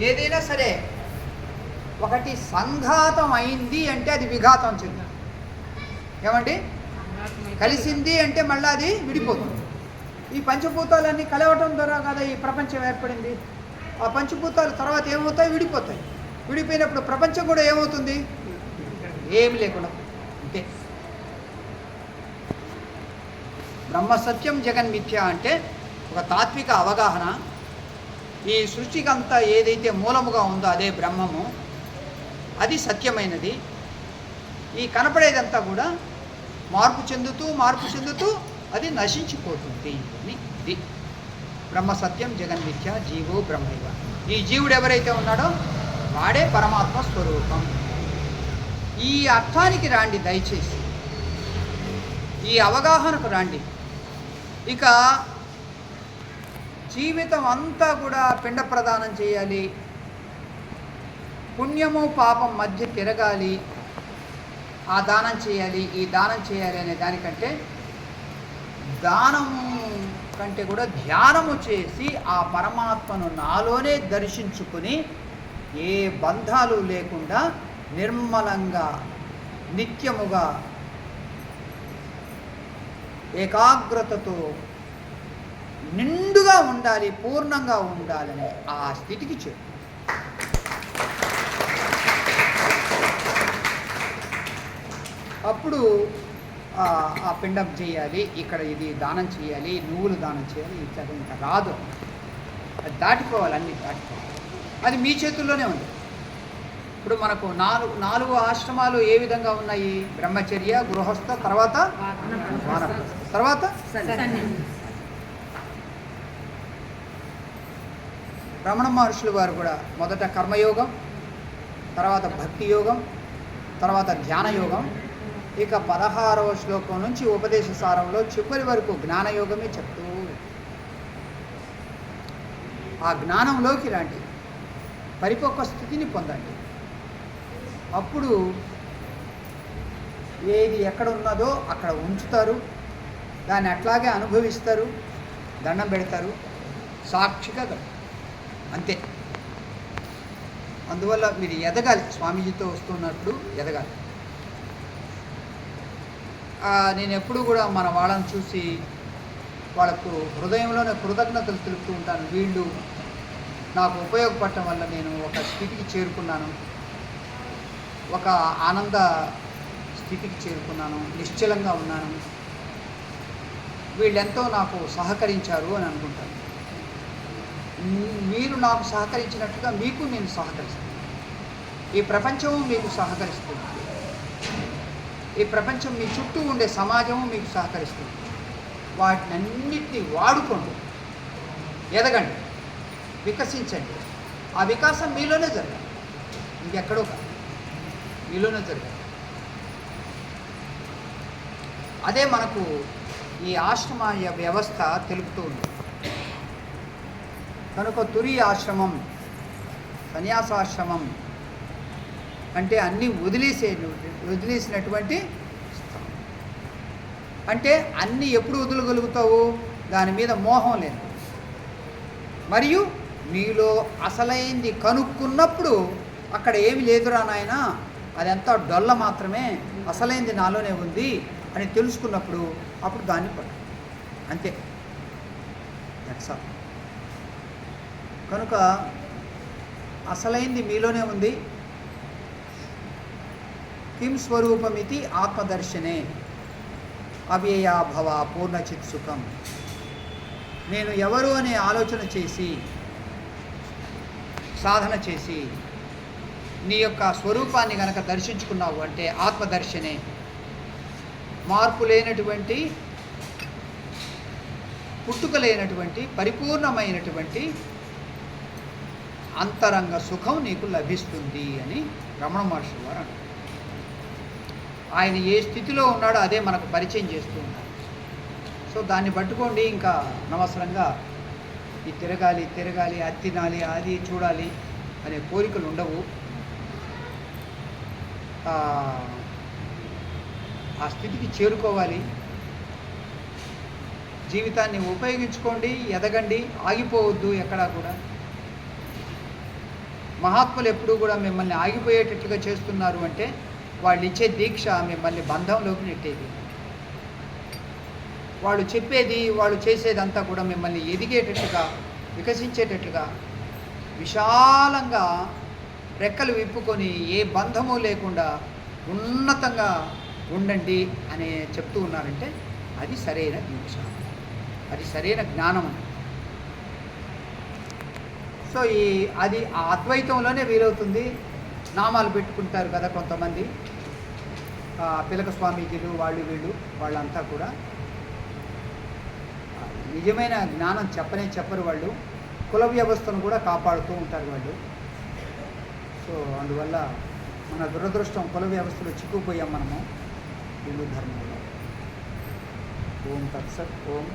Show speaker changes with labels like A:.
A: ఏదైనా సరే ఒకటి సంఘాతం అయింది అంటే అది విఘాతం చెంది, ఏమండి కలిసింది అంటే మళ్ళీ అది విడిపోతుంది. ఈ పంచభూతాలన్నీ కలవటం ద్వారా కదా ఈ ప్రపంచం ఏర్పడింది. ఆ పంచభూతాలు తర్వాత ఏమవుతాయి? విడిపోతాయి. విడిపోయినప్పుడు ప్రపంచం కూడా ఏమవుతుంది? ఏమి లేకుండా అంతే. బ్రహ్మ సత్యం జగన్మిథ్య అంటే ఒక తాత్విక అవగాహన. ఈ సృష్టికి అంతా ఏదైతే మూలముగా ఉందో అదే బ్రహ్మము, అది సత్యమైనది. ఈ కనపడేదంతా కూడా మార్పు చెందుతూ అది నశించిపోతుంది అని. ఇది బ్రహ్మ సత్యం జగన్మిథ్య జీవో బ్రహ్మైవ. ఈ జీవుడు ఎవరైతే ఉన్నాడో వాడే పరమాత్మ స్వరూపం. ఈ అర్థానికి రాండి దయచేసి, ఈ అవగాహనకు రాండి. ఇక జీవితం అంతా కూడా పిండ ప్రదానం చేయాలి, పుణ్యము పాపం మధ్య తిరగాలి, ఆ దానం చేయాలి, ఈ దానం చేయాలి అనే దానికంటే దానము కంటే కూడా ధ్యానము చేసి ఆ పరమాత్మను నాలోనే దర్శించుకుని ఏ బంధాలు లేకుండా నిర్మలంగా నిత్యముగా ఏకాగ్రతతో నిండుగా ఉండాలి, పూర్ణంగా ఉండాలని ఆ స్థితికి చేరు. అప్పుడు ఆ పిండం చేయాలి, ఇక్కడ ఇది దానం చేయాలి, నువ్వులు దానం చేయాలి, ఇట్లా ఇంకా రాదు. అది దాటిపోవాలి, అన్నీ దాటిపోవాలి. అది మీ చేతుల్లోనే ఉంది. ఇప్పుడు మనకు నాలుగు ఆశ్రమాలు ఏ విధంగా ఉన్నాయి? బ్రహ్మచర్య, గృహస్థ, తర్వాత వానప్రస్థ, తర్వాత రమణ మహర్షులు వారు కూడా మొదట కర్మయోగం, తర్వాత భక్తి యోగం, తర్వాత ధ్యాన యోగం. ఇక 16వ శ్లోకం నుంచి ఉపదేశ సారంలో చివరి వరకు జ్ఞానయోగమే చెప్తూ ఆ జ్ఞానంలోకి రండి, పరిపక్వ స్థితిని పొందండి. అప్పుడు ఏది ఎక్కడ ఉన్నదో అక్కడ ఉంచుతారు, దాన్ని అట్లాగే అనుభవిస్తారు, దండం పెడతారు, సాక్షిగా అంతే. అందువల్ల మీరు ఎదగాలి, స్వామీజీతో వస్తున్నప్పుడు ఎదగాలి. నేను ఎప్పుడు కూడా మన వాళ్ళని చూసి వాళ్ళకు హృదయంలోనే కృతజ్ఞతలు తెలుపుతూ ఉంటాను. వీళ్ళు నాకు ఉపయోగపడటం వల్ల నేను ఒక స్థితికి చేరుకున్నాను, ఒక ఆనంద స్థితికి చేరుకున్నాను, నిశ్చలంగా ఉన్నాను, వీళ్ళెంతో నాకు సహకరించారు అని అనుకుంటాను. మీరు నాకు సహకరించినట్టుగా మీకు నేను సహకరిస్తాను. ఈ ప్రపంచము మీకు సహకరిస్తుంది, ఈ ప్రపంచం మీ చుట్టూ ఉండే సమాజము మీకు సహకరిస్తుంది. వాటినన్నిటినీ వాడుకోండి, ఎదగండి, వికసించండి. ఆ వికాసం మీలోనే జరగాలి, ఇంకెక్కడో కాదు, మీలోనే జరగాలి. అదే మనకు ఈ ఆశ్రమ వ్యవస్థ తెలుపుతూ ఉంది. కనుక తురి ఆశ్రమం, సన్యాసాశ్రమం అంటే అన్నీ వదిలేసినటువంటి స్థలం. అంటే అన్నీ ఎప్పుడు వదలగలుగుతావు? దాని మీద మోహం లేదు, మరియు నీలో అసలైంది కనుక్కున్నప్పుడు అక్కడ ఏమి లేదురా నాయన, అదంతా డొల్ల మాత్రమే, అసలైంది నాలోనే ఉంది అని తెలుసుకున్నప్పుడు అప్పుడు దాన్ని పట్టు, అంతే. That's all. కనుక అసలైంది మీలోనే ఉంది. కిం స్వరూపమితి ఆత్మదర్శనే అవ్యయాభవ పూర్ణచిత్సుఖం. నేను ఎవరు అనే ఆలోచన చేసి సాధన చేసి నీ యొక్క స్వరూపాన్ని కనుక దర్శించుకున్నావు అంటే ఆత్మదర్శనే, మార్పు లేనటువంటి, పుట్టుక లేనటువంటి, పరిపూర్ణమైనటువంటి అంతరంగ సుఖం నీకు లభిస్తుంది అని రమణ మహర్షి వారు అంటారు. ఆయన ఏ స్థితిలో ఉన్నాడో అదే మనకు పరిచయం చేస్తూ ఉన్నారు. సో దాన్ని పట్టుకోండి. ఇంకా అనవసరంగా ఈ తిరగాలి అది తినాలి, అది చూడాలి అనే కోరికలు ఉండవు. ఆ స్థితికి చేరుకోవాలి. జీవితాన్ని ఉపయోగించుకోండి, ఎదగండి, ఆగిపోవద్దు ఎక్కడా కూడా. మహాత్ములు ఎప్పుడూ కూడా మిమ్మల్ని ఆగిపోయేటట్లుగా చేస్తున్నారు అంటే వాళ్ళు ఇచ్చే దీక్ష మిమ్మల్ని బంధంలోకి నెట్టేది. వాళ్ళు చెప్పేది, వాళ్ళు చేసేదంతా కూడా మిమ్మల్ని ఎదిగేటట్లుగా, వికసించేటట్లుగా, విశాలంగా రెక్కలు విప్పుకొని ఏ బంధము లేకుండా ఉన్నతంగా ఉండండి అని చెప్తూ ఉన్నారంటే అది సరైన దీక్ష, అది సరైన జ్ఞానం. సో అది ఆ అద్వైతంలోనే వీలవుతుంది. నామాలు పెట్టుకుంటారు కదా కొంతమంది, పిలక స్వామీజీలు, వాళ్ళు వీళ్ళు, వాళ్ళంతా కూడా నిజమైన జ్ఞానం చెప్పరు. వాళ్ళు కుల వ్యవస్థను కూడా కాపాడుతూ ఉంటారు వాళ్ళు. సో అందువల్ల మన దురదృష్టం, కుల వ్యవస్థలో చిక్కుపోయాం మనము హిందూ ధర్మంలో. ఓం తత్సత్. ఓం